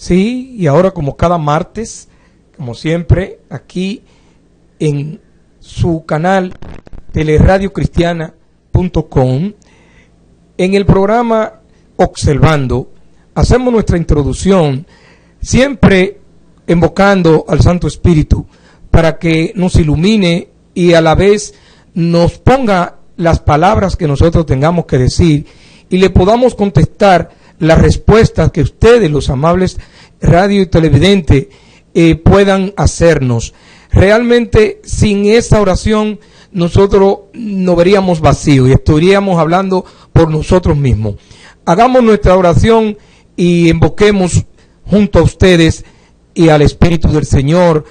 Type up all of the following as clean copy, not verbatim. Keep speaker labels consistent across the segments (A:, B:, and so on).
A: Sí, y ahora como cada martes, como siempre, aquí en su canal teleradiocristiana.com, en el programa Observando, hacemos nuestra introducción, siempre invocando al Santo Espíritu para que nos ilumine y a la vez nos ponga las palabras que nosotros tengamos que decir y le podamos contestar las respuestas que ustedes, los amables radio y televidentes, puedan hacernos. Realmente sin esta oración nosotros nos veríamos vacíos y estaríamos hablando por nosotros mismos. Hagamos nuestra oración y invoquemos junto a ustedes y al Espíritu del Señor,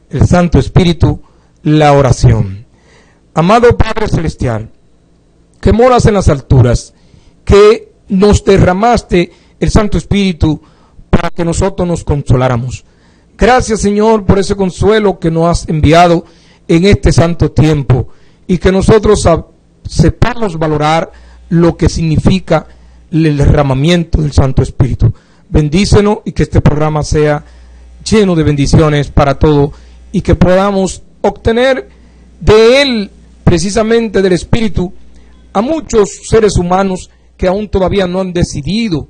A: el Santo Espíritu, la oración. Amado Padre Celestial, que moras en las alturas, que nos derramaste el Santo Espíritu para que nosotros nos consoláramos. Gracias, Señor, por ese consuelo que nos has enviado en este santo tiempo y que nosotros sepamos valorar lo que significa el derramamiento del Santo Espíritu. Bendícenos y que este programa sea lleno de bendiciones para todos y que podamos obtener de él, precisamente del Espíritu, a muchos seres humanos que aún todavía no han decidido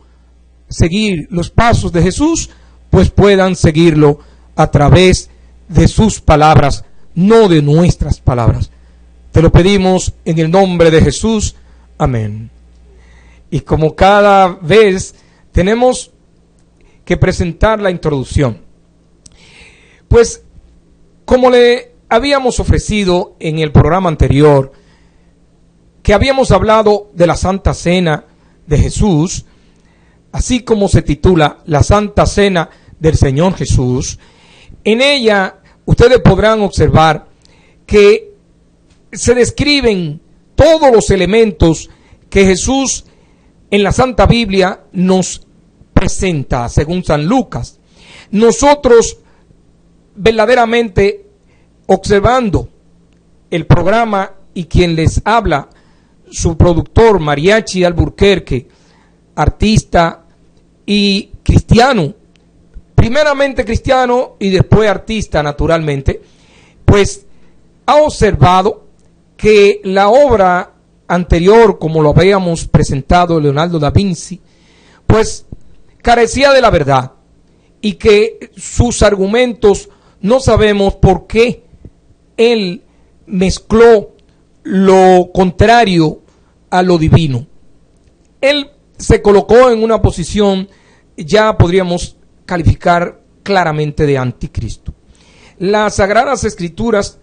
A: seguir los pasos de Jesús, pues puedan seguirlo a través de sus palabras, no de nuestras palabras. Te lo pedimos en el nombre de Jesús. Amén. Y como cada vez tenemos que presentar la introducción, pues como le habíamos ofrecido en el programa anterior, que habíamos hablado de la Santa Cena de Jesús, así como se titula la Santa Cena del Señor Jesús, en ella ustedes podrán observar que se describen todos los elementos que Jesús en la Santa Biblia nos presenta, según San Lucas. Nosotros verdaderamente observando el programa y quien les habla, su productor Mariachi Alburquerque, artista y cristiano, primeramente cristiano y después artista naturalmente, pues ha observado que la obra anterior, como lo habíamos presentado Leonardo da Vinci, pues carecía de la verdad y que sus argumentos no sabemos por qué él mezcló lo contrario a lo divino. Él se colocó en una posición, ya podríamos calificar claramente de anticristo. Las Sagradas Escrituras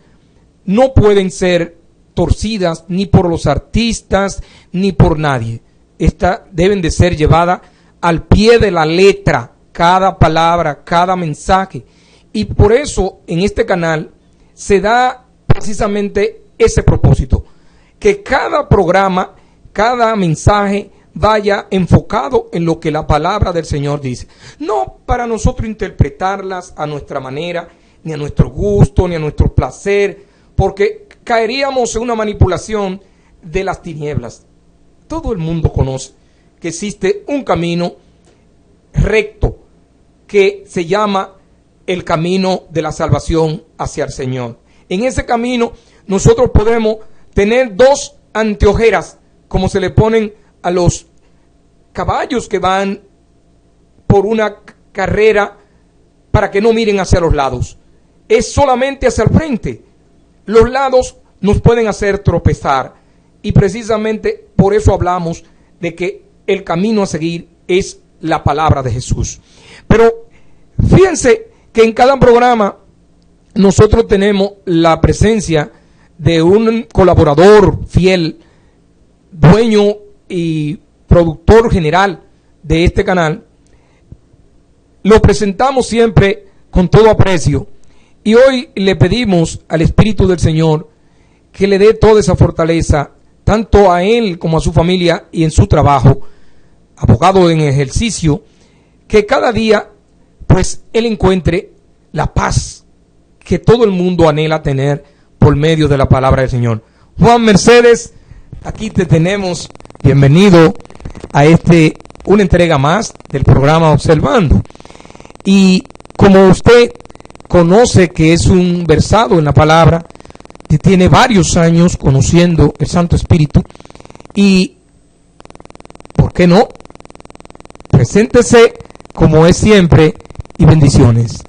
A: no pueden ser torcidas ni por los artistas ni por nadie. Estas deben de ser llevadas al pie de la letra, cada palabra, cada mensaje. Y por eso en este canal se da precisamente ese propósito, que cada programa, cada mensaje vaya enfocado en lo que la palabra del Señor dice. No para nosotros interpretarlas a nuestra manera, ni a nuestro gusto, ni a nuestro placer, porque caeríamos en una manipulación de las tinieblas. Todo el mundo conoce que existe un camino recto que se llama el camino de la salvación hacia el Señor. En ese camino nosotros podemos tener dos anteojeras, como se le ponen a los caballos que van por una carrera para que no miren hacia los lados. Es solamente hacia el frente. Los lados nos pueden hacer tropezar y precisamente por eso hablamos de que el camino a seguir es la palabra de Jesús. Pero fíjense que en cada programa nosotros tenemos la presencia de un colaborador fiel, dueño y productor general de este canal. Lo presentamos siempre con todo aprecio y hoy le pedimos al Espíritu del Señor que le dé toda esa fortaleza, tanto a él como a su familia y en su trabajo, abogado en ejercicio, que cada día pues él encuentre la paz que todo el mundo anhela tener por medio de la palabra del Señor. Juan Mercedes, aquí te tenemos. Bienvenido a una entrega más del programa Observando. Y como usted conoce que es un versado en la palabra, que tiene varios años conociendo el Santo Espíritu, y ¿por qué no? Preséntese como es siempre y bendiciones.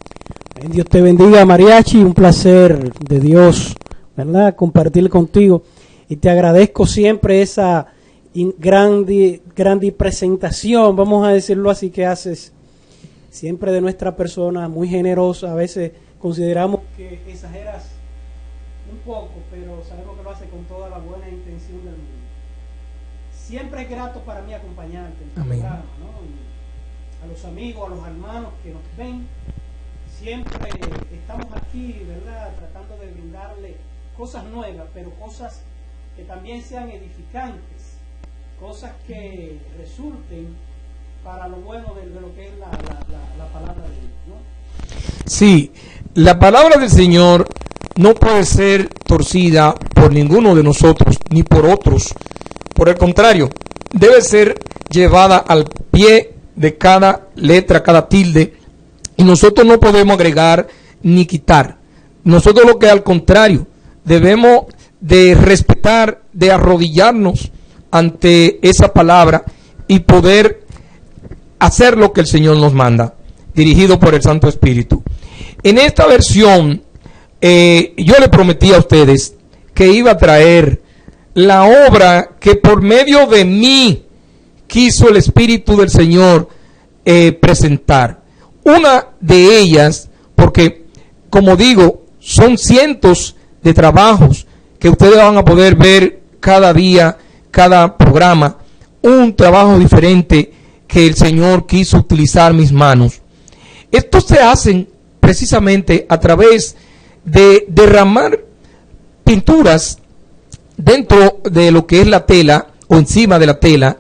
B: Dios te bendiga, Mariachi, un placer de Dios, ¿verdad? Compartir contigo, y te agradezco siempre esa grande presentación, vamos a decirlo así, que haces siempre de nuestra persona, muy generosa. A veces consideramos que exageras un poco, pero sabemos que lo hace con toda la buena intención del mundo. Siempre es grato para mí acompañarte en tu programa, ¿no? Y a los amigos, a los hermanos que nos ven, siempre estamos aquí, ¿verdad? Tratando de brindarle cosas nuevas, pero cosas que también sean edificantes, cosas que resulten para lo bueno de lo que es la palabra de Dios, ¿no?
A: Sí, la palabra del Señor no puede ser torcida por ninguno de nosotros, ni por otros. Por el contrario, debe ser llevada al pie de cada letra, cada tilde, y nosotros no podemos agregar ni quitar. Nosotros lo que al contrario, debemos de respetar, de arrodillarnos ante esa palabra y poder hacer lo que el Señor nos manda, dirigido por el Santo Espíritu. En esta versión, yo le prometí a ustedes que iba a traer la obra que por medio de mí quiso el Espíritu del Señor presentar. Una de ellas, porque como digo, son cientos de trabajos que ustedes van a poder ver cada día, cada programa, un trabajo diferente que el Señor quiso utilizar mis manos. Estos se hacen precisamente a través de derramar pinturas dentro de lo que es la tela o encima de la tela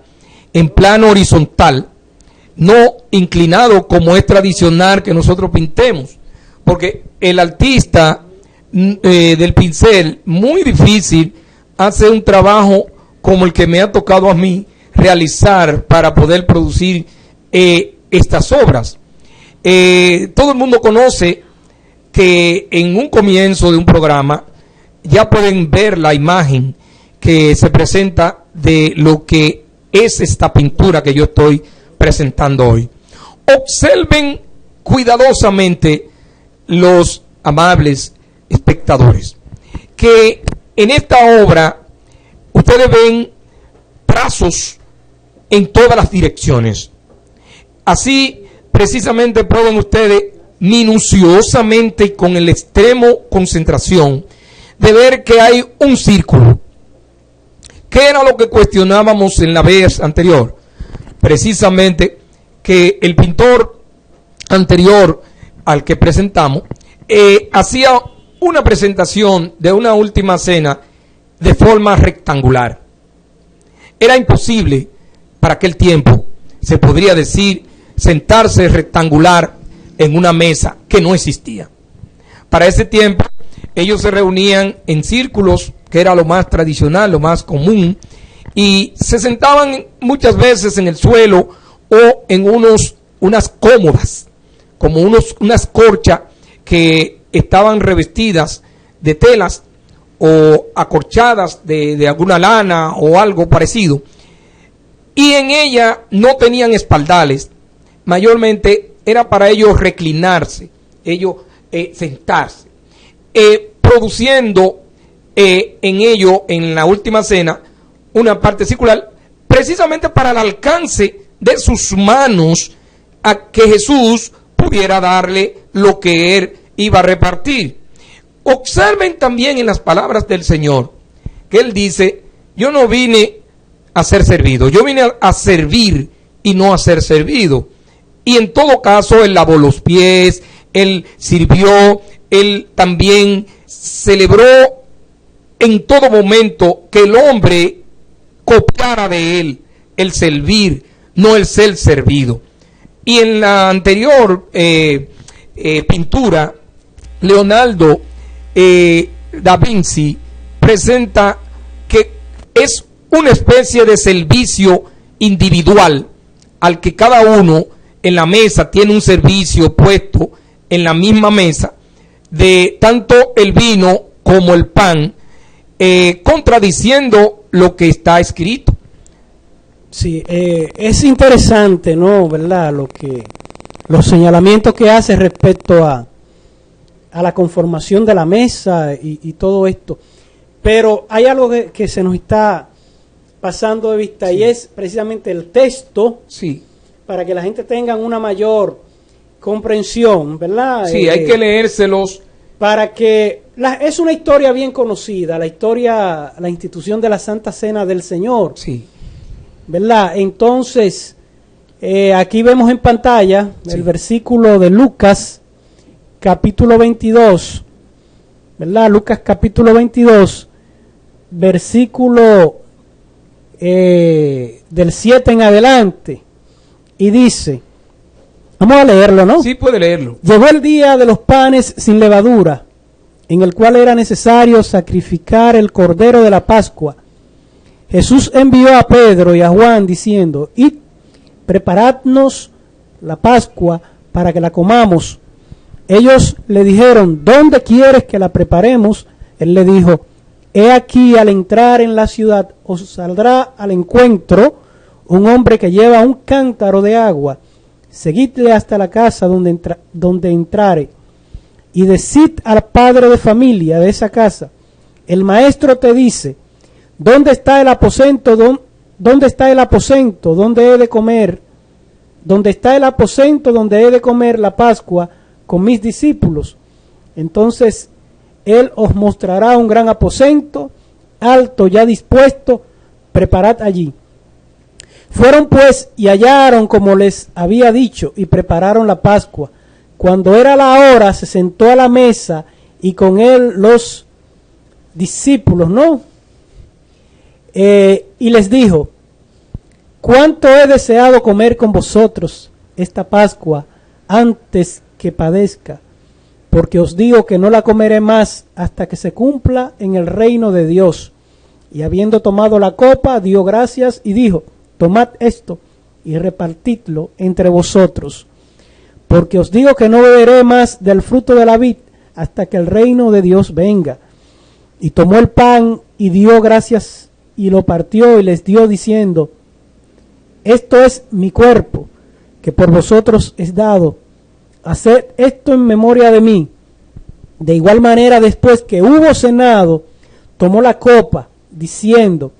A: en plano horizontal, no inclinado como es tradicional que nosotros pintemos, porque el artista del pincel, muy difícil, hace un trabajo como el que me ha tocado a mí realizar para poder producir estas obras. Todo el mundo conoce que en un comienzo de un programa ya pueden ver la imagen que se presenta de lo que es esta pintura que yo estoy presentando hoy. Observen cuidadosamente los amables espectadores que en esta obra ustedes ven trazos en todas las direcciones. Así precisamente pueden ustedes minuciosamente y con el extremo concentración de ver que hay un círculo. ¿Qué era lo que cuestionábamos en la vez anterior? Precisamente que el pintor anterior al que presentamos hacía una presentación de una última cena de forma rectangular. Era imposible para aquel tiempo, se podría decir, sentarse rectangular en una mesa que no existía. Para ese tiempo ellos se reunían en círculos, que era lo más tradicional, lo más común, y se sentaban muchas veces en el suelo o en unas cómodas, como unas corchas que estaban revestidas de telas o acorchadas de alguna lana o algo parecido, y en ella no tenían espaldales. Mayormente era para ellos reclinarse, ellos sentarse, produciendo en ello, en la última cena, una parte circular, precisamente para el alcance de sus manos, a que Jesús pudiera darle lo que él iba a repartir. Observen también en las palabras del Señor, que él dice: yo no vine a ser servido, yo vine a servir y no a ser servido. Y en todo caso, él lavó los pies, él sirvió, él también celebró en todo momento que el hombre copiara de él el servir, no el ser servido. Y en la anterior pintura, Leonardo da Vinci presenta que es una especie de servicio individual al que cada uno en la mesa, tiene un servicio puesto en la misma mesa de tanto el vino como el pan, contradiciendo lo que está escrito.
B: Sí, es interesante, ¿no? ¿Verdad? Los señalamientos que hace respecto a la conformación de la mesa y todo esto. Pero hay algo que se nos está pasando de vista, sí, y es precisamente el texto,
A: sí, para
B: que la gente tenga una mayor comprensión, ¿verdad?
A: Sí, hay que leérselos.
B: Para que es una historia bien conocida, la institución de la Santa Cena del Señor.
A: Sí.
B: ¿Verdad? Entonces, aquí vemos en pantalla, sí, el versículo de Lucas, capítulo 22, ¿verdad? Lucas capítulo 22, versículo del 7 en adelante, y dice, vamos a leerlo, ¿no?
A: Sí, puede leerlo.
B: Llegó el día de los panes sin levadura, en el cual era necesario sacrificar el cordero de la Pascua. Jesús envió a Pedro y a Juan diciendo, id, preparadnos la Pascua para que la comamos. Ellos le dijeron, ¿dónde quieres que la preparemos? Él le dijo, he aquí, al entrar en la ciudad os saldrá al encuentro un hombre que lleva un cántaro de agua. Seguidle hasta la casa donde entrare, y decid al padre de familia de esa casa, el maestro te dice, ¿dónde está el aposento? ¿Dónde está el aposento donde he de comer? ¿Dónde está el aposento donde he de comer la Pascua con mis discípulos? Entonces él os mostrará un gran aposento, alto, ya dispuesto, preparad allí. Fueron pues y hallaron como les había dicho, y prepararon la Pascua. Cuando era la hora, se sentó a la mesa, y con él los discípulos, ¿no? Y les dijo, cuánto he deseado comer con vosotros esta Pascua antes que padezca, porque os digo que no la comeré más hasta que se cumpla en el reino de Dios. Y habiendo tomado la copa, dio gracias y dijo, tomad esto y repartidlo entre vosotros, porque os digo que no beberé más del fruto de la vid hasta que el reino de Dios venga. Y tomó el pan y dio gracias y lo partió y les dio diciendo, esto es mi cuerpo, que por vosotros es dado. Haced esto en memoria de mí. De igual manera, después que hubo cenado, tomó la copa, diciendo,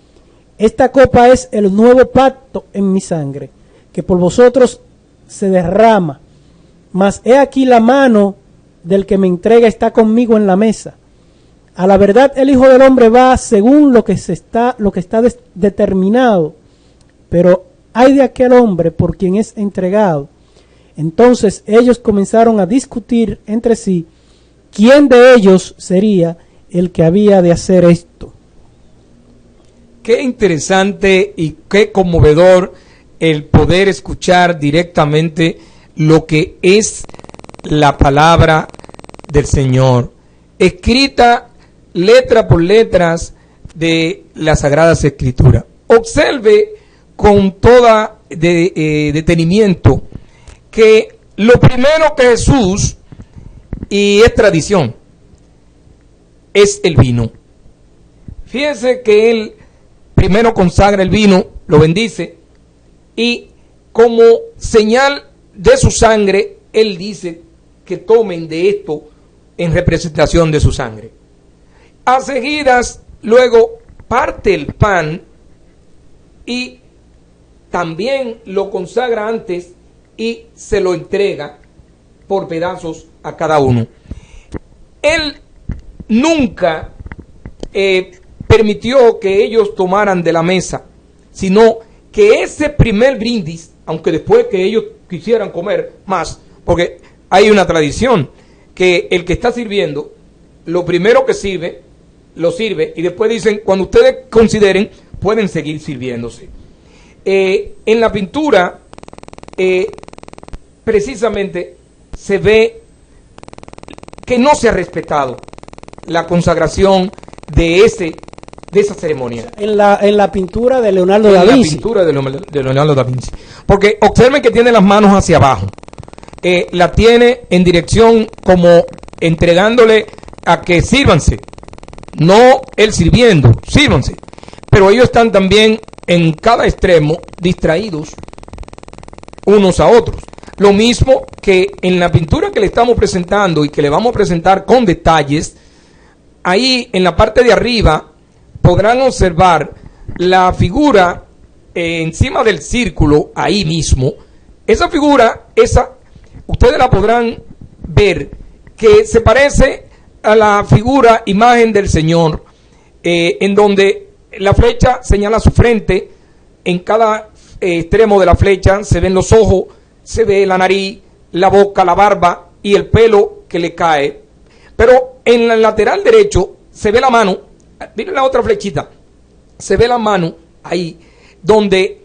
B: esta copa es el nuevo pacto en mi sangre, que por vosotros se derrama. Mas he aquí la mano del que me entrega está conmigo en la mesa. A la verdad, el Hijo del Hombre va según lo que está determinado, pero ay de aquel hombre por quien es entregado. Entonces ellos comenzaron a discutir entre sí quién de ellos sería el que había de hacer esto.
A: Qué interesante y qué conmovedor el poder escuchar directamente lo que es la palabra del Señor, escrita letra por letras de las Sagradas Escrituras. Observe con toda detenimiento que lo primero que Jesús, y es tradición, es el vino. Fíjense que Él primero consagra el vino, lo bendice, y como señal de su sangre, Él dice que tomen de esto en representación de su sangre. A seguidas, luego parte el pan y también lo consagra antes y se lo entrega por pedazos a cada uno. Él nunca permitió que ellos tomaran de la mesa, sino que ese primer brindis, aunque después que ellos quisieran comer más, porque hay una tradición que el que está sirviendo, lo primero que sirve, lo sirve y después dicen, cuando ustedes consideren, pueden seguir sirviéndose. En la pintura, precisamente, se ve que no se ha respetado la consagración de ese de esa ceremonia.
B: En la pintura de Leonardo da Vinci.
A: En la pintura de Leonardo da Vinci. Porque observen que tiene las manos hacia abajo. La tiene en dirección como entregándole a que sírvanse. No él sirviendo, sírvanse. Pero ellos están también en cada extremo distraídos unos a otros. Lo mismo que en la pintura que le estamos presentando y que le vamos a presentar con detalles, ahí en la parte de arriba podrán observar la figura encima del círculo, ahí mismo. Esa figura, ustedes la podrán ver, que se parece a la figura imagen del Señor, en donde la flecha señala su frente, en cada extremo de la flecha se ven los ojos, se ve la nariz, la boca, la barba y el pelo que le cae. Pero en el lateral derecho se ve la mano, miren la otra flechita, se ve la mano ahí, donde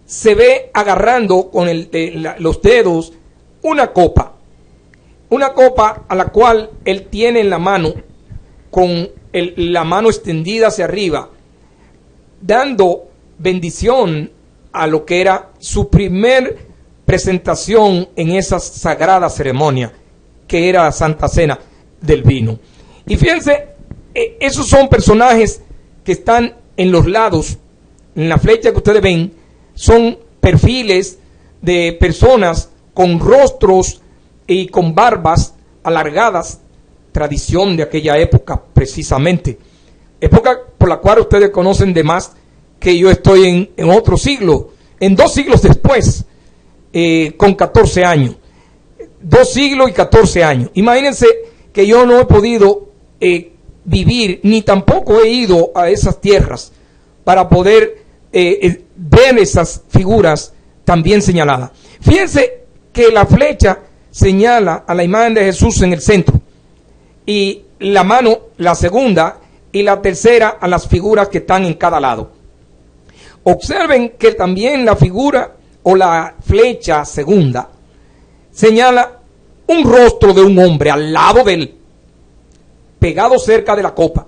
A: se ve agarrando con los dedos una copa a la cual él tiene en la mano, con la mano extendida hacia arriba, dando bendición a lo que era su primer presentación en esa sagrada ceremonia, que era la Santa Cena del vino. Y fíjense, esos son personajes que están en los lados, en la flecha que ustedes ven, son perfiles de personas con rostros y con barbas alargadas, tradición de aquella época precisamente, época por la cual ustedes conocen de más que yo estoy en otro siglo, en 2 siglos después, con 14 años, 2 siglos y 14 años. Imagínense que yo no he podido vivir, ni tampoco he ido a esas tierras para poder ver esas figuras tan bien señaladas. Fíjense que la flecha señala a la imagen de Jesús en el centro, y la mano, la segunda, y la tercera a las figuras que están en cada lado. Observen que también la figura o la flecha segunda señala un rostro de un hombre al lado de él, pegado cerca de la copa,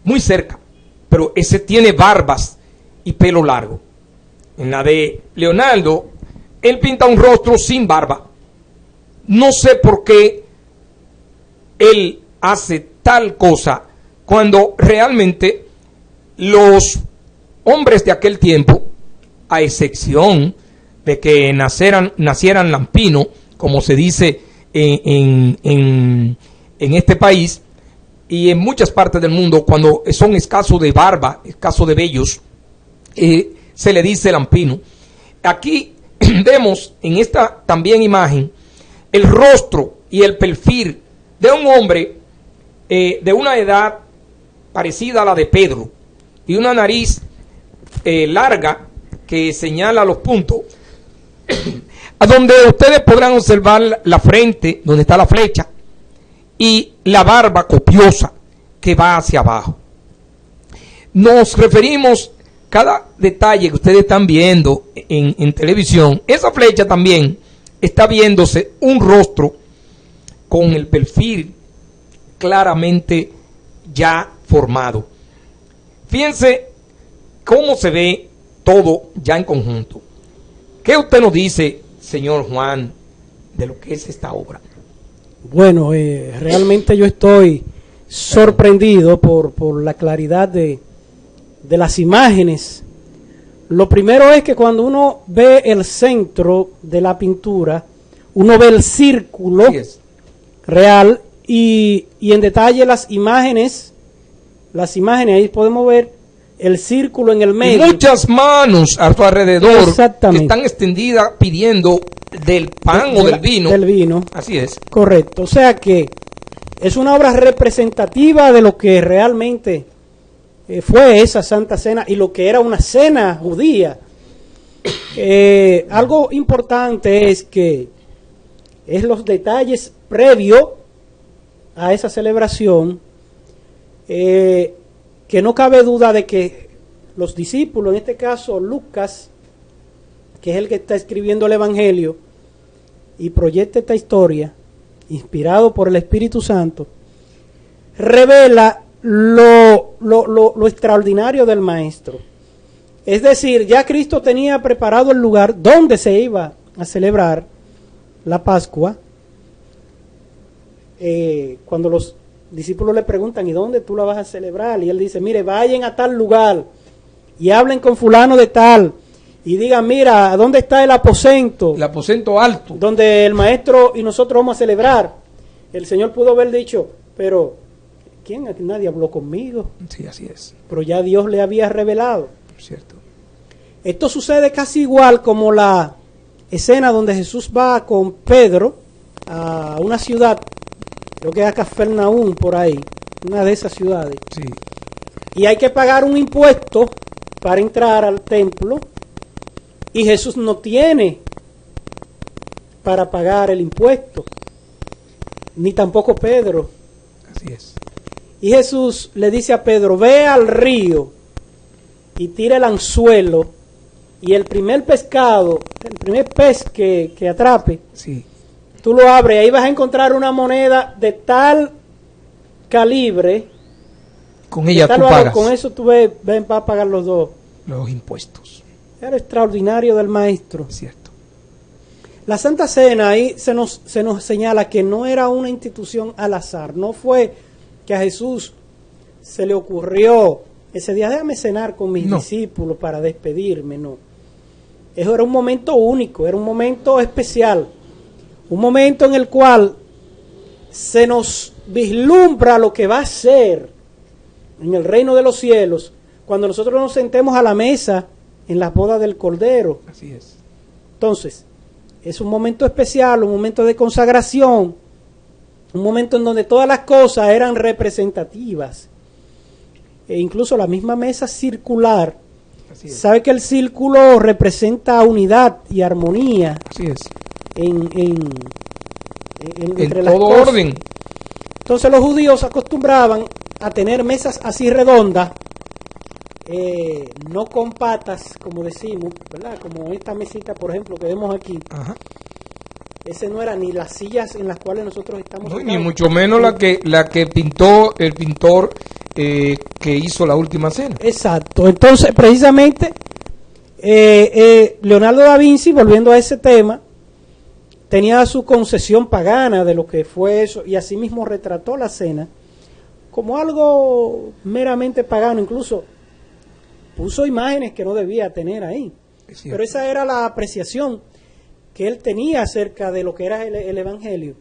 A: muy cerca, pero ese tiene barbas y pelo largo. En la de Leonardo, él pinta un rostro sin barba. No sé por qué él hace tal cosa cuando realmente los hombres de aquel tiempo, a excepción de que nacieran lampinos, como se dice en este país y en muchas partes del mundo, cuando son escasos de barba, escasos de vellos, se le dice lampino. Aquí vemos en esta también imagen el rostro y el perfil de un hombre de una edad parecida a la de Pedro y una nariz larga que señala los puntos, a donde ustedes podrán observar la frente, donde está la flecha, y la barba copiosa que va hacia abajo. Nos referimos cada detalle que ustedes están viendo en televisión. Esa flecha también está viéndose un rostro con el perfil claramente ya formado. Fíjense cómo se ve todo ya en conjunto. ¿Qué usted nos dice, señor Juan, de lo que es esta obra?
B: Bueno, realmente yo estoy sorprendido por la claridad de las imágenes. Lo primero es que cuando uno ve el centro de la pintura, uno ve el círculo real y en detalle las imágenes, ahí podemos ver el círculo en el medio.
A: Y muchas manos a su alrededor que están extendidas pidiendo del pan o del vino.
B: Del vino.
A: Así es.
B: Correcto. O sea que es una obra representativa de lo que realmente fue esa Santa Cena y lo que era una cena judía. Algo importante es que es los detalles previos a esa celebración, que no cabe duda de que los discípulos, en este caso Lucas, que es el que está escribiendo el Evangelio y proyecta esta historia, inspirado por el Espíritu Santo, revela lo lo extraordinario del maestro. Es decir, ya Cristo tenía preparado el lugar donde se iba a celebrar la Pascua. Cuando los discípulos le preguntan, ¿y dónde tú la vas a celebrar? Y él dice, mire, vayan a tal lugar y hablen con fulano de tal y digan, mira, ¿dónde está el aposento?
A: El aposento alto.
B: Donde el maestro y nosotros vamos a celebrar. El Señor pudo haber dicho, pero ¿quién? Nadie habló conmigo.
A: Sí, así es.
B: Pero ya Dios le había revelado.
A: Cierto.
B: Esto sucede casi igual como la escena donde Jesús va con Pedro a una ciudad, creo que es a Cafarnaúm, por ahí, una de esas ciudades.
A: Sí.
B: Y hay que pagar un impuesto para entrar al templo y Jesús no tiene para pagar el impuesto, ni tampoco Pedro.
A: Así es.
B: Y Jesús le dice a Pedro, ve al río y tira el anzuelo y el primer pescado, el primer pez que atrape,
A: Sí.
B: tú lo abres y ahí vas a encontrar una moneda de tal calibre.
A: Con ella
B: de tal
A: tú
B: valor,
A: pagas
B: con eso tú vas a pagar los dos.
A: los impuestos.
B: Era extraordinario del maestro.
A: Cierto.
B: La Santa Cena ahí se nos señala que no era una institución al azar. No fue que a Jesús se le ocurrió ese día, déjame cenar con mis discípulos para despedirme, no. Eso era un momento único, era un momento especial. Un momento en el cual se nos vislumbra lo que va a ser en el reino de los cielos cuando nosotros nos sentemos a la mesa en las bodas del Cordero.
A: Así es.
B: Entonces, es un momento especial, un momento de consagración, un momento en donde todas las cosas eran representativas. E incluso la misma mesa circular, sabe que el círculo representa unidad y armonía.
A: Así es.
B: Entre
A: En
B: las
A: todo
B: cosas.
A: orden.
B: Entonces los judíos acostumbraban a tener mesas así redondas, no con patas, como decimos, ¿verdad? Como esta mesita, por ejemplo, que vemos aquí.
A: Ajá.
B: Ese no era ni las sillas en las cuales nosotros estamos.
A: No, ni mucho menos la que pintó el pintor que hizo la última cena.
B: Exacto. Entonces, precisamente, Leonardo da Vinci, volviendo a ese tema, tenía su concepción pagana de lo que fue eso, y asimismo retrató la cena como algo meramente pagano. Incluso puso imágenes que no debía tener ahí. Pero esa era la apreciación que él tenía acerca de lo que era el Evangelio.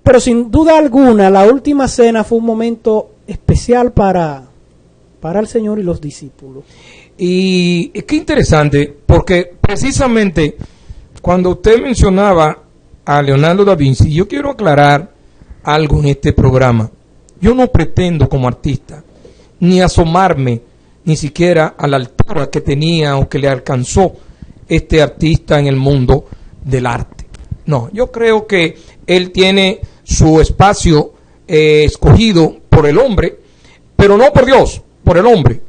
B: Pero sin duda alguna, la última cena fue un momento especial para el Señor y los discípulos.
A: Y qué interesante, porque precisamente cuando usted mencionaba a Leonardo da Vinci, yo quiero aclarar algo en este programa. Yo no pretendo como artista ni asomarme ni siquiera a la altura que tenía o que le alcanzó este artista en el mundo del arte. No, yo creo que él tiene su espacio escogido por el hombre, pero no por Dios, por el hombre.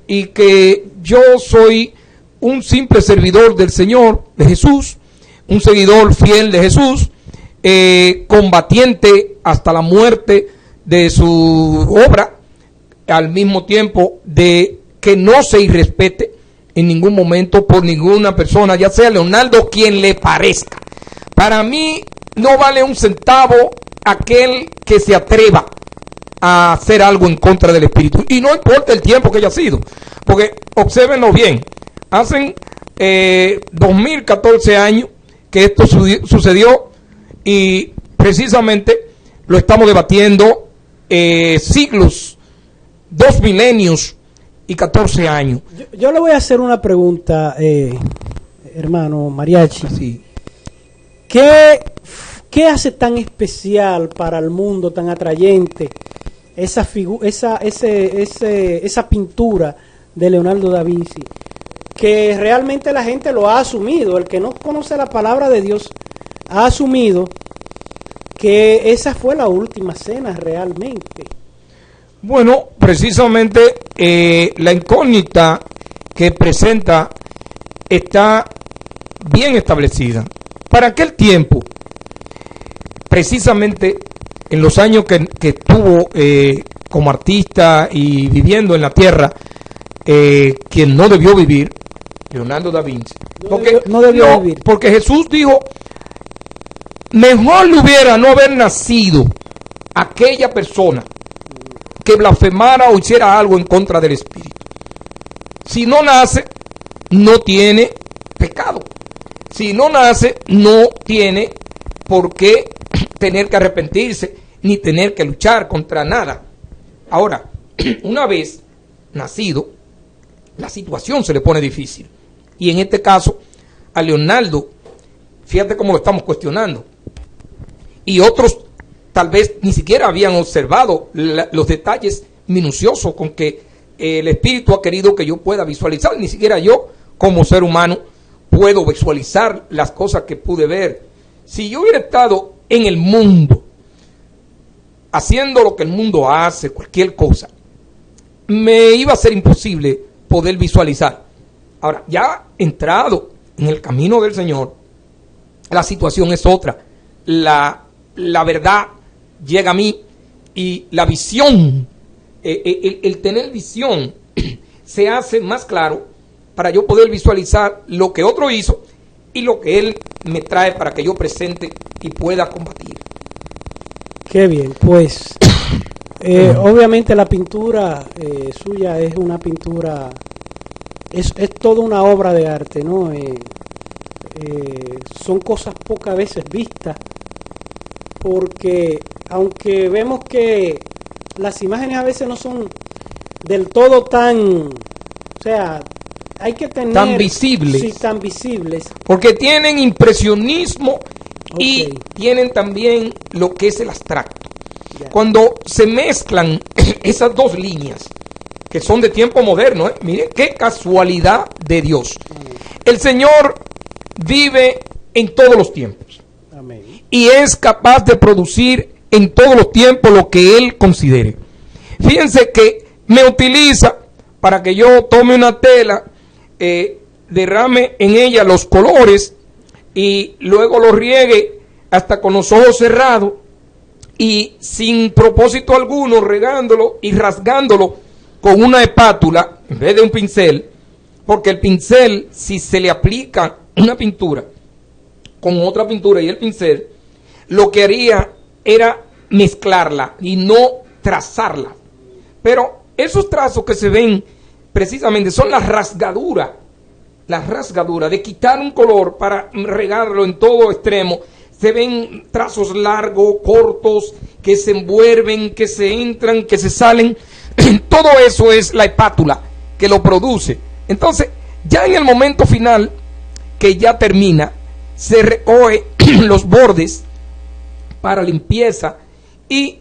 A: Y que yo soy un simple servidor del Señor, de Jesús, un seguidor fiel de Jesús, combatiente hasta la muerte de su obra, al mismo tiempo de que no se irrespete en ningún momento por ninguna persona, ya sea Leonardo quien le parezca. Para mí no vale un centavo aquel que se atreva a hacer algo en contra del Espíritu, y no importa el tiempo que haya sido, porque obsérvenlo bien, hacen 2014 años que esto sucedió, y precisamente lo estamos debatiendo siglos, 2 milenios y 14 años.
B: Yo le voy a hacer una pregunta, hermano Mariachi.
A: Sí.
B: ¿Qué hace tan especial para el mundo, tan atrayente, esa pintura de Leonardo da Vinci? Que realmente la gente lo ha asumido, el que no conoce la palabra de Dios ha asumido que esa fue la última cena realmente.
A: Bueno, precisamente la incógnita que presenta está bien establecida. Para aquel tiempo, precisamente en los años que estuvo como artista y viviendo en la tierra, quien no debió vivir, Leonardo da Vinci.
B: No debió vivir.
A: Porque Jesús dijo, mejor le hubiera no haber nacido aquella persona que blasfemara o hiciera algo en contra del Espíritu. Si no nace, no tiene pecado. Si no nace, no tiene por qué tener que arrepentirse ni tener que luchar contra nada. Ahora, una vez nacido, la situación se le pone difícil. Y en este caso, a Leonardo, fíjate cómo lo estamos cuestionando. Y otros tal vez ni siquiera habían observado los detalles minuciosos con que el Espíritu ha querido que yo pueda visualizar. Ni siquiera yo, como ser humano, puedo visualizar las cosas que pude ver. Si yo hubiera estado en el mundo, haciendo lo que el mundo hace, cualquier cosa, me iba a ser imposible poder visualizar. Ahora, ya entrado en el camino del Señor, la situación es otra. La verdad llega a mí y la visión, el tener visión se hace más claro para yo poder visualizar lo que otro hizo y lo que Él me trae para que yo presente y pueda combatir.
B: Qué bien, pues obviamente la pintura suya es una pintura, es toda una obra de arte, ¿no? Son cosas pocas veces vistas, porque aunque vemos que las imágenes a veces no son del todo tan, o sea, hay que tener
A: tan visibles.
B: Sí, tan visibles.
A: Porque tienen impresionismo y
B: Okay.
A: tienen también lo que es el abstracto.
B: Ya.
A: Cuando se mezclan esas dos líneas, que son de tiempo moderno, mire qué casualidad de Dios.
B: Amén.
A: El Señor vive en todos los tiempos.
B: Amén.
A: Y es capaz de producir en todos los tiempos lo que Él considere. Fíjense que me utiliza para que yo tome una tela, derrame en ella los colores y luego lo riegue hasta con los ojos cerrados y sin propósito alguno regándolo y rasgándolo con una espátula en vez de un pincel, porque el pincel, si se le aplica una pintura con otra pintura y el pincel, lo que haría era mezclarla y no trazarla. Pero esos trazos que se ven precisamente son la rasgadura de quitar un color para regarlo en todo extremo. Se ven trazos largos, cortos, que se envuelven, que se entran, que se salen. Todo eso es la espátula que lo produce. Entonces, ya en el momento final, que ya termina, se recoge los bordes para limpieza y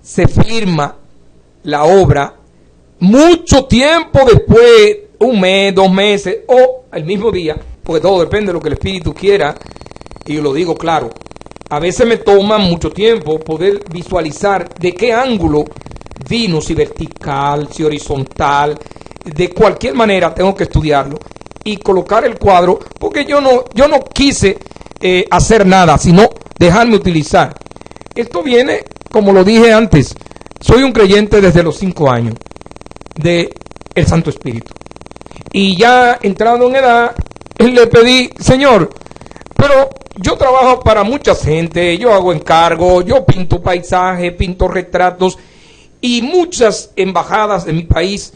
A: se firma la obra mucho tiempo después, un mes, 2 meses o el mismo día, porque todo depende de lo que el Espíritu quiera. Y yo lo digo claro, a veces me toma mucho tiempo poder visualizar de qué ángulo vino, si vertical, si horizontal, de cualquier manera tengo que estudiarlo y colocar el cuadro, porque yo no quise hacer nada, sino dejarme utilizar. Esto viene, como lo dije antes, soy un creyente desde los 5 años de el Santo Espíritu. Y ya entrando en edad, le pedí, Señor, pero yo trabajo para mucha gente, yo hago encargo, yo pinto paisajes, pinto retratos, y muchas embajadas de mi país,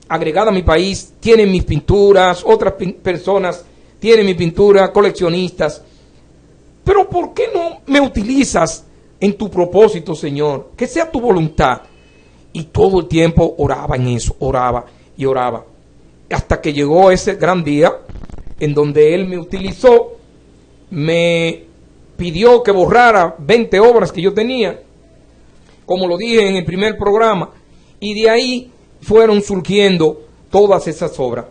A: agregadas a mi país, tienen mis pinturas, otras personas tienen mi pintura, coleccionistas. Pero ¿por qué no me utilizas en tu propósito, Señor? Que sea tu voluntad. Y todo el tiempo oraba en eso, oraba y oraba. Hasta que llegó ese gran día en donde Él me utilizó, me pidió que borrara 20 obras que yo tenía, como lo dije en el primer programa, y de ahí fueron surgiendo todas esas obras.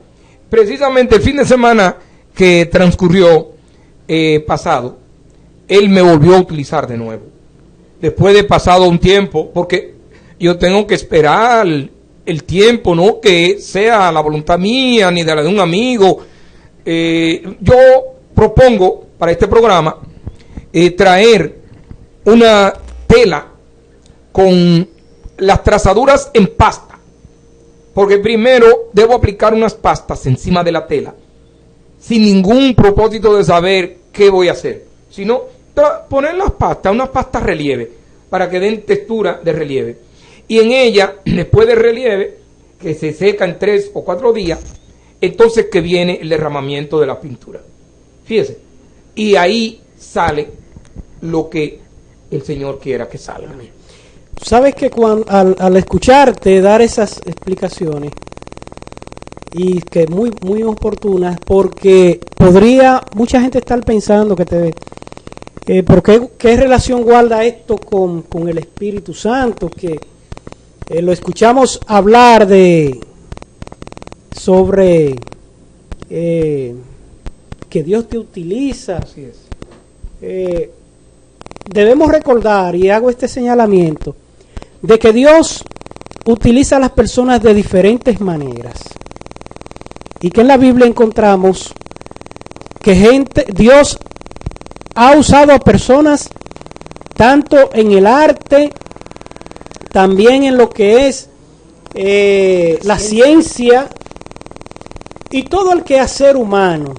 A: Precisamente el fin de semana que transcurrió pasado, Él me volvió a utilizar de nuevo. Después de pasado un tiempo, porque yo tengo que esperar el tiempo, no que sea la voluntad mía ni de la de un amigo. Yo propongo para este programa traer una tela con las trazaduras en pasta, porque primero debo aplicar unas pastas encima de la tela, sin ningún propósito de saber qué voy a hacer, sino poner las pastas, unas pastas relieve, para que den textura de relieve. Y en ella, después del relieve, que se seca en 3 o 4 días, entonces que viene el derramamiento de la pintura. Fíjese, y ahí sale lo que el Señor quiera que salga.
B: Sabes que al escucharte dar esas explicaciones, y que muy muy oportunas, porque podría mucha gente estar pensando ¿por qué relación guarda esto con el Espíritu Santo? Que lo escuchamos hablar sobre que Dios te utiliza.
A: Así es.
B: Debemos recordar, y hago este señalamiento, de que Dios utiliza a las personas de diferentes maneras, y que en la Biblia encontramos que Dios ha usado a personas tanto en el arte, también en lo que es la ciencia y todo el quehacer humano.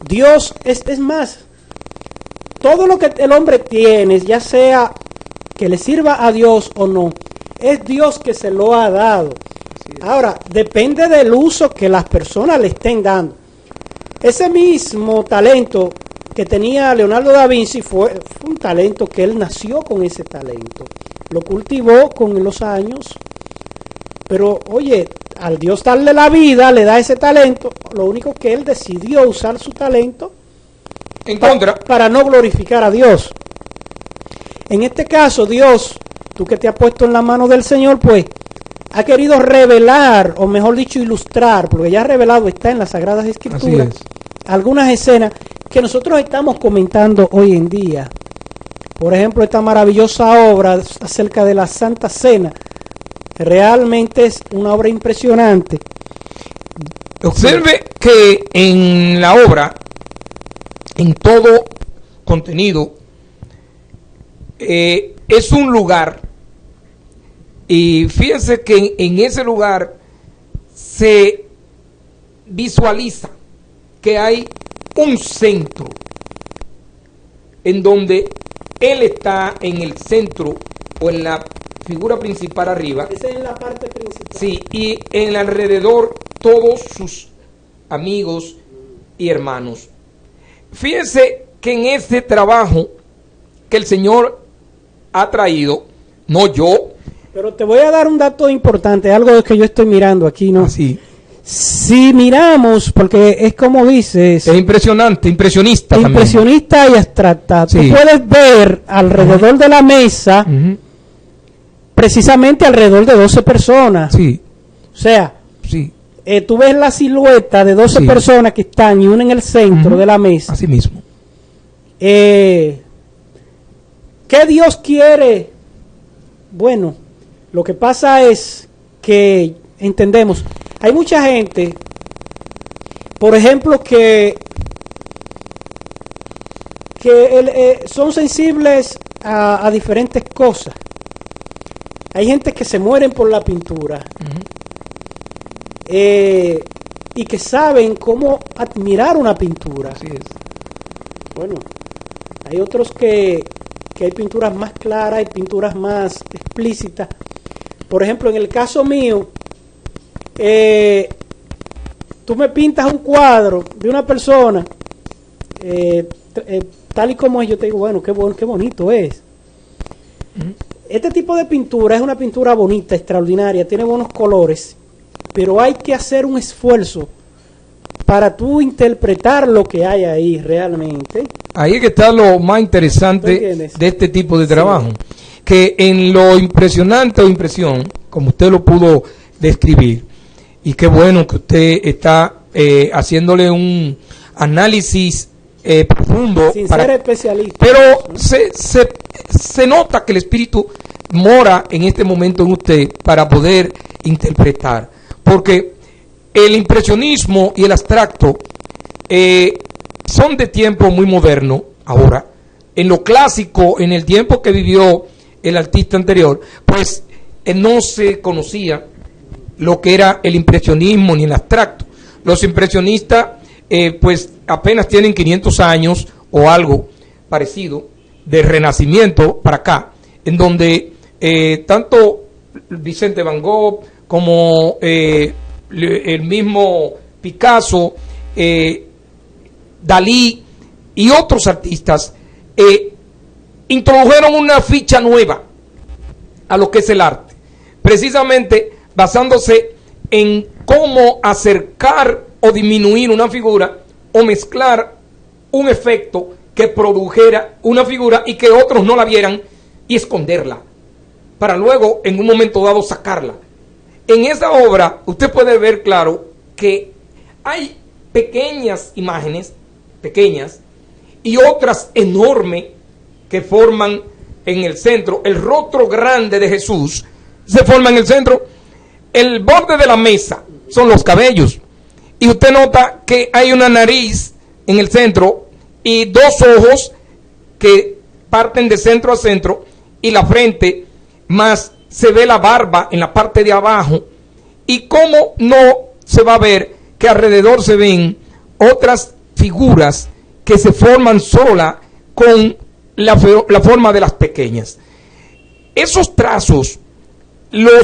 B: Dios es más, todo lo que el hombre tiene, ya sea que le sirva a Dios o no, es Dios que se lo ha dado. Ahora, depende del uso que las personas le estén dando. Ese mismo talento que tenía Leonardo da Vinci fue un talento que él nació con ese talento. Lo cultivó con los años. Pero, oye, al Dios darle la vida, le da ese talento. Lo único que él decidió usar su talento
A: en contra
B: para no glorificar a Dios. En este caso, Dios, tú que te has puesto en la mano del Señor, pues ha querido revelar, o mejor dicho, ilustrar, porque ya revelado está en las Sagradas Escrituras, algunas escenas que nosotros estamos comentando hoy en día. Por ejemplo, esta maravillosa obra acerca de la Santa Cena, realmente es una obra impresionante.
A: Observe que en la obra, en todo contenido, es un lugar, y fíjense que en ese lugar se visualiza que hay un centro en donde él está en el centro o en la figura principal arriba.
B: Esa es la parte principal.
A: Sí, y en alrededor todos sus amigos y hermanos. Fíjense que en este trabajo que el Señor ha traído, no yo.
B: Pero te voy a dar un dato importante, algo que yo estoy mirando aquí, ¿no?
A: Así.
B: Si miramos, porque es como dices,
A: Es impresionante, impresionista
B: y abstracta.
A: Sí.
B: Tú puedes ver alrededor de la mesa,
A: también.
B: precisamente alrededor de 12 personas.
A: Sí,
B: O sea,
A: sí,
B: tú ves la silueta de 12
A: Sí.
B: personas que están y una en el centro de la mesa.
A: así mismo.
B: ¿Qué Dios quiere? Bueno, lo que pasa es que entendemos, hay mucha gente, por ejemplo, que son sensibles a diferentes cosas. Hay gente que se mueren por la pintura, y que saben cómo admirar una pintura.
A: Así es.
B: Bueno, hay otros que hay pinturas más claras, hay pinturas más explícitas. Por ejemplo, en el caso mío, tú me pintas un cuadro de una persona, tal y como es, yo te digo, bueno, qué bonito es. Este tipo de pintura es una pintura bonita, extraordinaria, tiene buenos colores, pero hay que hacer un esfuerzo para tú interpretar lo que hay ahí realmente.
A: Ahí es que está lo más interesante de este tipo de trabajo, que en lo impresionante o impresión, como usted lo pudo describir, y qué bueno que usted está haciéndole un análisis profundo,
B: Sin ser especialista.
A: pero se nota que el Espíritu mora en este momento en usted para poder interpretar, porque el impresionismo y el abstracto son de tiempo muy moderno ahora. En lo clásico, en el tiempo que vivió el artista anterior, pues no se conocía lo que era el impresionismo ni el abstracto. Los impresionistas pues apenas tienen 500 años o algo parecido del Renacimiento para acá, en donde tanto Vicente Van Gogh como el mismo Picasso, Dalí y otros artistas introdujeron una ficha nueva a lo que es el arte, precisamente basándose en cómo acercar o disminuir una figura o mezclar un efecto que produjera una figura y que otros no la vieran y esconderla, para luego en un momento dado sacarla. En esa obra usted puede ver claro que hay pequeñas imágenes, pequeñas, y otras enormes que forman en el centro. El rostro grande de Jesús se forma en el centro. El borde de la mesa son los cabellos. Y usted nota que hay una nariz en el centro y dos ojos que parten de centro a centro y la frente, más se ve la barba en la parte de abajo. Y cómo no se va a ver que alrededor se ven otras figuras que se forman sola con la forma de las pequeñas. Esos trazos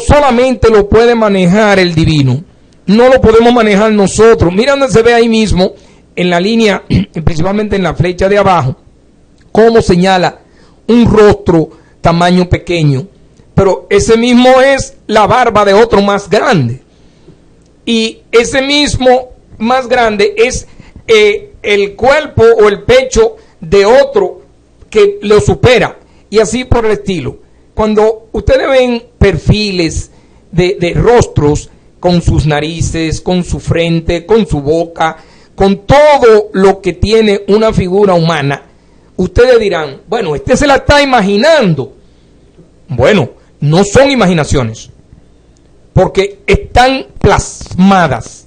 A: solamente lo puede manejar el divino, no lo podemos manejar nosotros. Mira donde se ve ahí mismo en la línea, principalmente en la flecha de abajo, cómo señala un rostro tamaño pequeño, pero ese mismo es la barba de otro más grande, y ese mismo más grande es el cuerpo o el pecho de otro que lo supera, y así por el estilo. Cuando ustedes ven perfiles de rostros con sus narices, con su frente, con su boca, con todo lo que tiene una figura humana, ustedes dirán, bueno, este se la está imaginando. Bueno, no son imaginaciones, porque están plasmadas.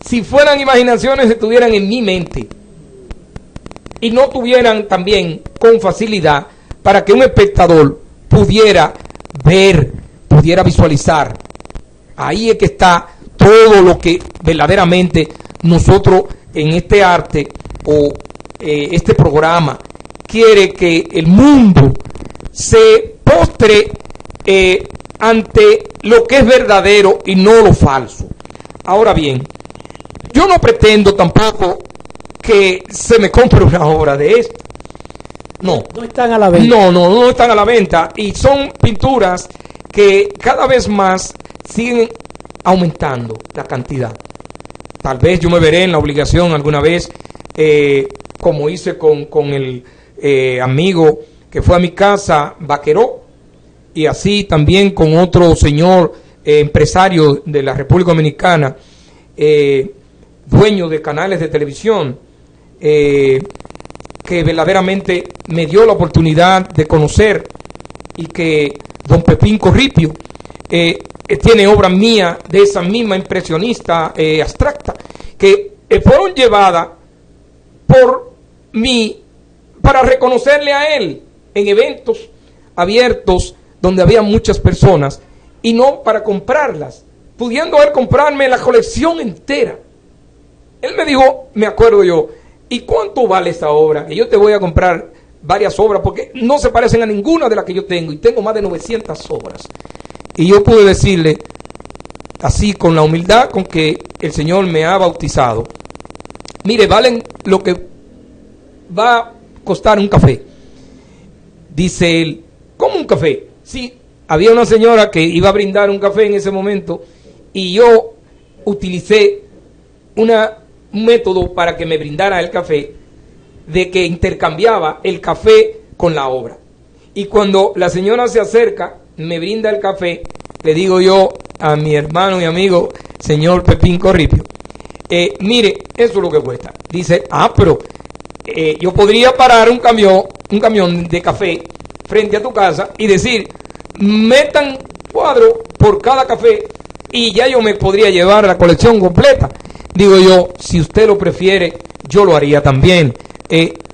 A: Si fueran imaginaciones, estuvieran en mi mente y no tuvieran también con facilidad para que un espectador pudiera ver, pudiera visualizar. Ahí es que está todo lo que verdaderamente nosotros en este arte o este programa quiere que el mundo se postre ante lo que es verdadero y no lo falso. Ahora bien, yo no pretendo tampoco que se me compre una obra de esta. No.
B: No están a la venta.
A: No están a la venta. Y son pinturas que cada vez más siguen aumentando la cantidad. Tal vez yo me veré en la obligación alguna vez, como hice con el amigo que fue a mi casa, Vaqueró, y así también con otro señor empresario de la República Dominicana, dueño de canales de televisión, que verdaderamente me dio la oportunidad de conocer, y que don Pepín Corripio tiene obras mías de esa misma impresionista abstracta, que fueron llevadas por mí para reconocerle a él en eventos abiertos donde había muchas personas, y no para comprarlas, pudiendo él comprarme la colección entera. Él me dijo, me acuerdo yo, ¿y cuánto vale esta obra? Que yo te voy a comprar varias obras, porque no se parecen a ninguna de las que yo tengo, y tengo más de 900 obras. Y yo pude decirle, así con la humildad con que el Señor me ha bautizado, mire, valen lo que va a costar un café. Dice él, ¿cómo un café? Sí, había una señora que iba a brindar un café en ese momento, y yo utilicé un método para que me brindara el café, de que intercambiaba el café con la obra. Y cuando la señora se acerca, me brinda el café, le digo yo a mi hermano y amigo, señor Pepín Corripio, mire, eso es lo que cuesta. Dice, pero yo podría parar un camión de café frente a tu casa y decir, metan cuadro por cada café, y ya yo me podría llevar la colección completa. Digo yo, si usted lo prefiere, yo lo haría también.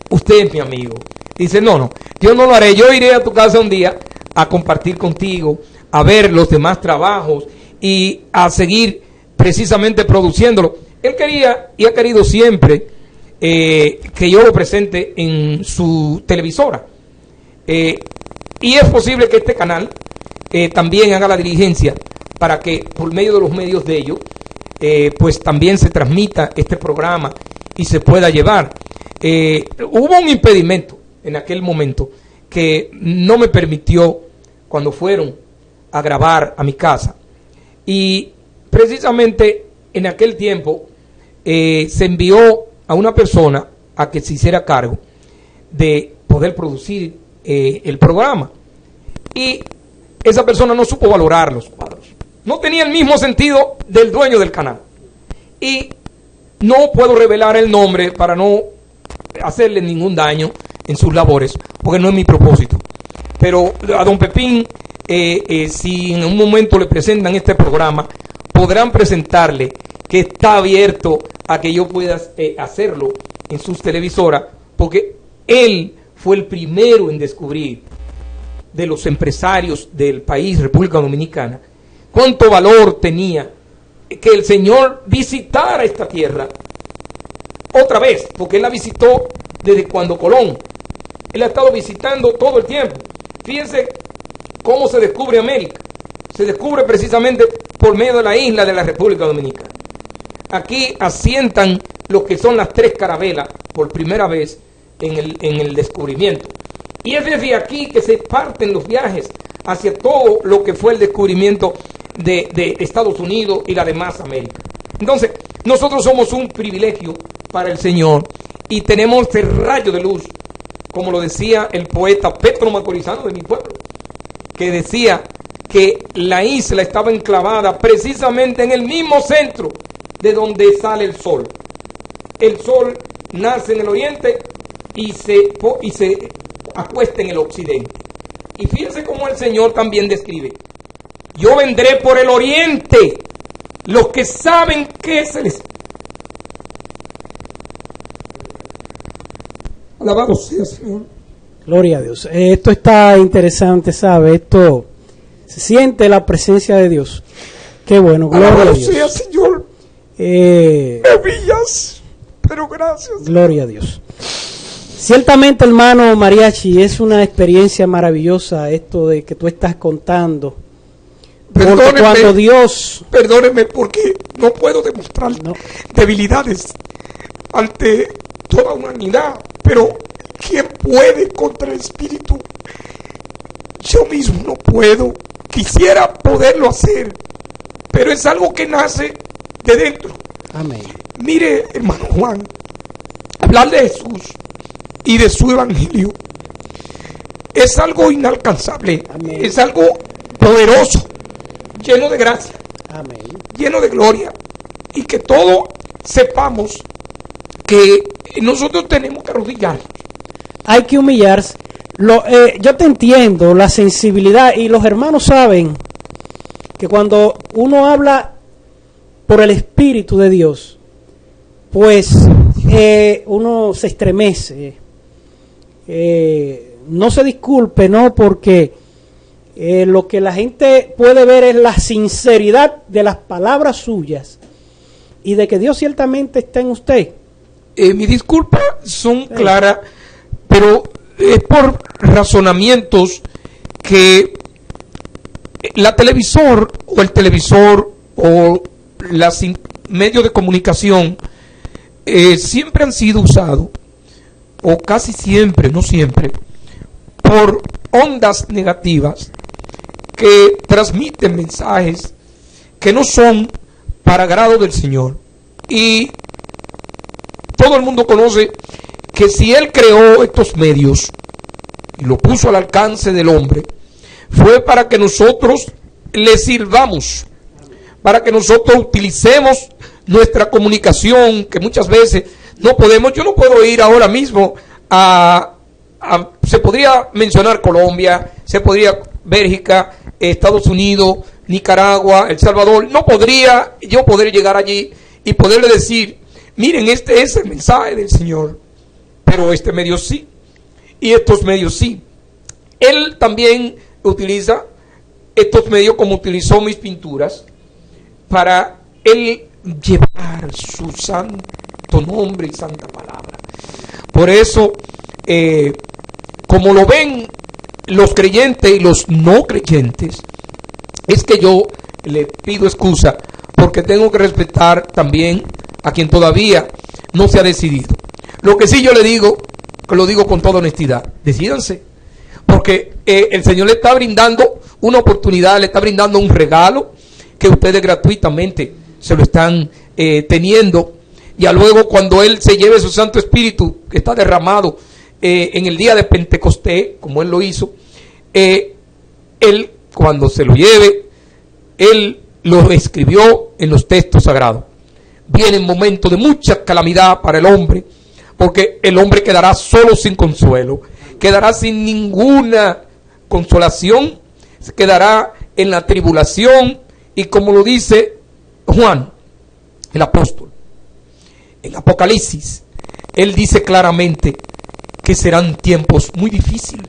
A: Usted es mi amigo. Dice, no, yo no lo haré. Yo iré a tu casa un día a compartir contigo, a ver los demás trabajos y a seguir precisamente produciéndolo. Él quería y ha querido siempre que yo lo presente en su televisora. Y es posible que este canal también haga la diligencia para que por medio de los medios de ellos, pues también se transmita este programa y se pueda llevar. Hubo un impedimento en aquel momento que no me permitió cuando fueron a grabar a mi casa. Y precisamente en aquel tiempo se envió a una persona a que se hiciera cargo de poder producir el programa. Y esa persona no supo valorar los cuadros. No tenía el mismo sentido del dueño del canal. Y no puedo revelar el nombre para no hacerle ningún daño en sus labores, porque no es mi propósito. Pero a don Pepín, si en un momento le presentan este programa, podrán presentarle que está abierto a que yo pueda hacerlo en sus televisoras, porque él fue el primero en descubrir de los empresarios del país, República Dominicana, cuánto valor tenía que el Señor visitara esta tierra otra vez, porque él la visitó desde cuando Colón. Él ha estado visitando todo el tiempo. Fíjense cómo se descubre América. Se descubre precisamente por medio de la isla de la República Dominicana. Aquí asientan lo que son las 3 carabelas por primera vez en el descubrimiento. Y es desde aquí que se parten los viajes hacia todo lo que fue el descubrimiento de Estados Unidos y la demás América. Entonces, nosotros somos un privilegio para el Señor y tenemos este rayo de luz, como lo decía el poeta Petro Macorizano de mi pueblo, que decía que la isla estaba enclavada precisamente en el mismo centro de donde sale el sol. El sol nace en el oriente y se acuesta en el occidente. Y fíjense cómo el Señor también describe: yo vendré por el oriente, los que saben que es el... Alabado sea, Señor.
B: Gloria a Dios. Esto está interesante, ¿sabe? Esto se siente la presencia de Dios. Qué bueno, gloria
A: Alabado
B: a Dios.
A: sea, Señor. Me brillas, pero gracias.
B: Gloria a Dios. Ciertamente, hermano Mariachi, es una experiencia maravillosa esto de que tú estás contando. Porque cuando Dios...
A: Perdóneme porque no puedo demostrar debilidades ante toda humanidad, pero ¿quién puede contra el Espíritu? Yo mismo no puedo. Quisiera poderlo hacer, pero es algo que nace de dentro.
B: Amén.
A: Mire, hermano Juan, hablar de Jesús y de su evangelio es algo inalcanzable. Amén. Es algo poderoso, lleno de gracia. Amén. Lleno de gloria, y que todos sepamos que nosotros tenemos que arrodillarnos.
B: Hay que humillarse. Yo te entiendo, la sensibilidad, y los hermanos saben que cuando uno habla por el Espíritu de Dios, pues uno se estremece. No se disculpe, ¿no? Porque lo que la gente puede ver es la sinceridad de las palabras suyas y de que Dios ciertamente está en usted.
A: Mis disculpas son claras, pero es por razonamientos que la televisor o el televisor o los medios de comunicación siempre han sido usados, o casi siempre, no siempre, por ondas negativas que transmiten mensajes que no son para agrado del Señor. Y todo el mundo conoce que si Él creó estos medios y lo puso al alcance del hombre, fue para que nosotros le sirvamos, para que nosotros utilicemos nuestra comunicación, que muchas veces no podemos. Yo no puedo ir ahora mismo se podría mencionar Colombia, se podría Bélgica, Estados Unidos, Nicaragua, El Salvador. No podría yo poder llegar allí y poderle decir: miren, este es el mensaje del Señor. Pero este medio sí, y estos medios sí. Él también utiliza estos medios como utilizó mis pinturas para él llevar su santo nombre y santa palabra. Por eso, como lo ven los creyentes y los no creyentes, es que yo le pido excusa porque tengo que respetar también a quien todavía no se ha decidido. Lo que sí yo le digo, que lo digo con toda honestidad, decídanse, porque el Señor le está brindando una oportunidad, le está brindando un regalo que ustedes gratuitamente se lo están teniendo. Y luego cuando Él se lleve su Santo Espíritu que está derramado en el día de Pentecostés, como Él lo hizo, Él cuando se lo lleve, Él lo escribió en los textos sagrados. Viene un momento de mucha calamidad para el hombre, porque el hombre quedará solo sin consuelo, quedará sin ninguna consolación, quedará en la tribulación, y como lo dice Juan, el apóstol, en Apocalipsis, él dice claramente que serán tiempos muy difíciles,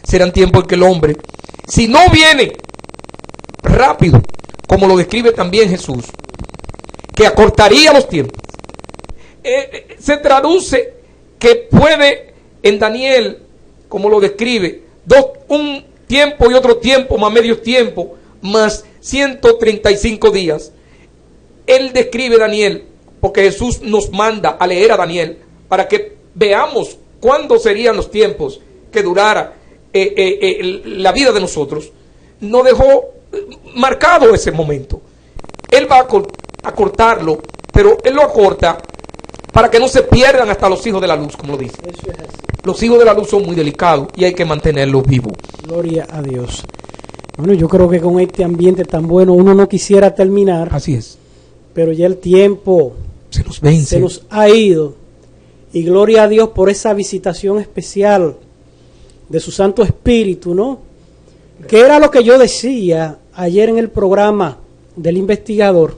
A: serán tiempos en que el hombre, si no viene rápido, como lo describe también Jesús, que acortaría los tiempos, se traduce que puede en Daniel, como lo describe, un tiempo y otro tiempo, más medio tiempo, más 135 días. Él describe Daniel, porque Jesús nos manda a leer a Daniel, para que veamos cuándo serían los tiempos que durara la vida de nosotros. No dejó marcado ese momento. Él va a cortarlo, pero Él lo acorta para que no se pierdan hasta los hijos de la luz, como lo dice.
B: Eso es así.
A: Los hijos de la luz son muy delicados y hay que mantenerlos vivos.
B: Gloria a Dios. Bueno, yo creo que con este ambiente tan bueno uno no quisiera terminar.
A: Así es.
B: Pero ya el tiempo
A: se nos vence.
B: Se nos ha ido. Y gloria a Dios por esa visitación especial de su Santo Espíritu, ¿no? Que era lo que yo decía ayer en el programa del investigador,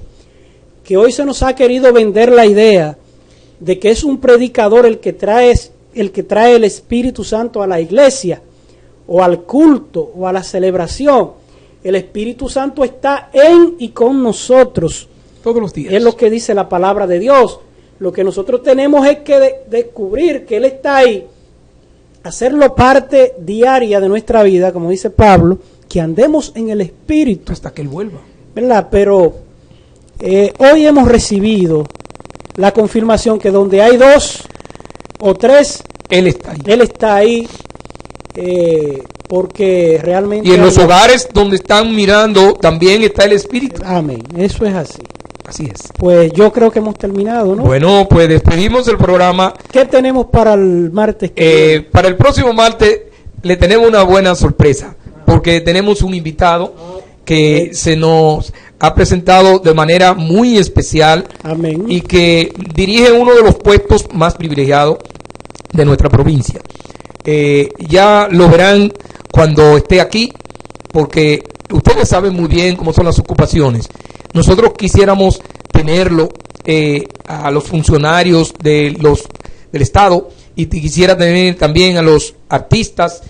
B: que hoy se nos ha querido vender la idea de que es un predicador el que trae el Espíritu Santo a la iglesia o al culto o a la celebración. El Espíritu Santo está en y con nosotros
A: todos los días.
B: Es lo que dice la palabra de Dios. Lo que nosotros tenemos es que descubrir que Él está ahí, hacerlo parte diaria de nuestra vida, como dice Pablo, que andemos en el Espíritu
A: hasta que Él vuelva,
B: ¿verdad? Pero hoy hemos recibido la confirmación que donde hay 2 o 3,
A: Él está ahí.
B: Él está ahí, porque realmente...
A: Y en los hogares donde están mirando también está el Espíritu.
B: Amén, eso es así.
A: Así es.
B: Pues yo creo que hemos terminado, ¿no?
A: Bueno, pues despedimos el programa.
B: ¿Qué tenemos para el martes?
A: Para el próximo martes le tenemos una buena sorpresa, porque tenemos un invitado que se nos ha presentado de manera muy especial.
B: Amén.
A: Y que dirige uno de los puestos más privilegiados de nuestra provincia. Ya lo verán cuando esté aquí, porque ustedes saben muy bien cómo son las ocupaciones. Nosotros quisiéramos tenerlo a los funcionarios del Estado, y quisiera tener también a los artistas,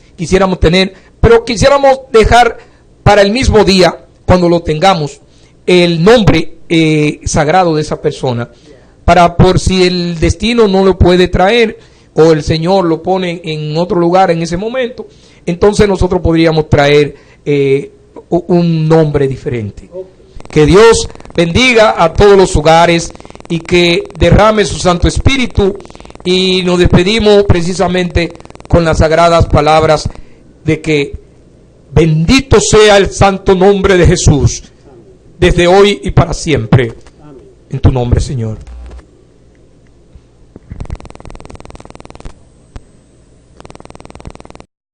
A: pero quisiéramos dejar para el mismo día, cuando lo tengamos, el nombre sagrado de esa persona, para por si el destino no lo puede traer o el Señor lo pone en otro lugar en ese momento, entonces nosotros podríamos traer un nombre diferente. Que Dios bendiga a todos los hogares y que derrame su Santo Espíritu, y nos despedimos precisamente con las sagradas palabras de que bendito sea el santo nombre de Jesús, desde hoy y para siempre. En tu nombre, Señor.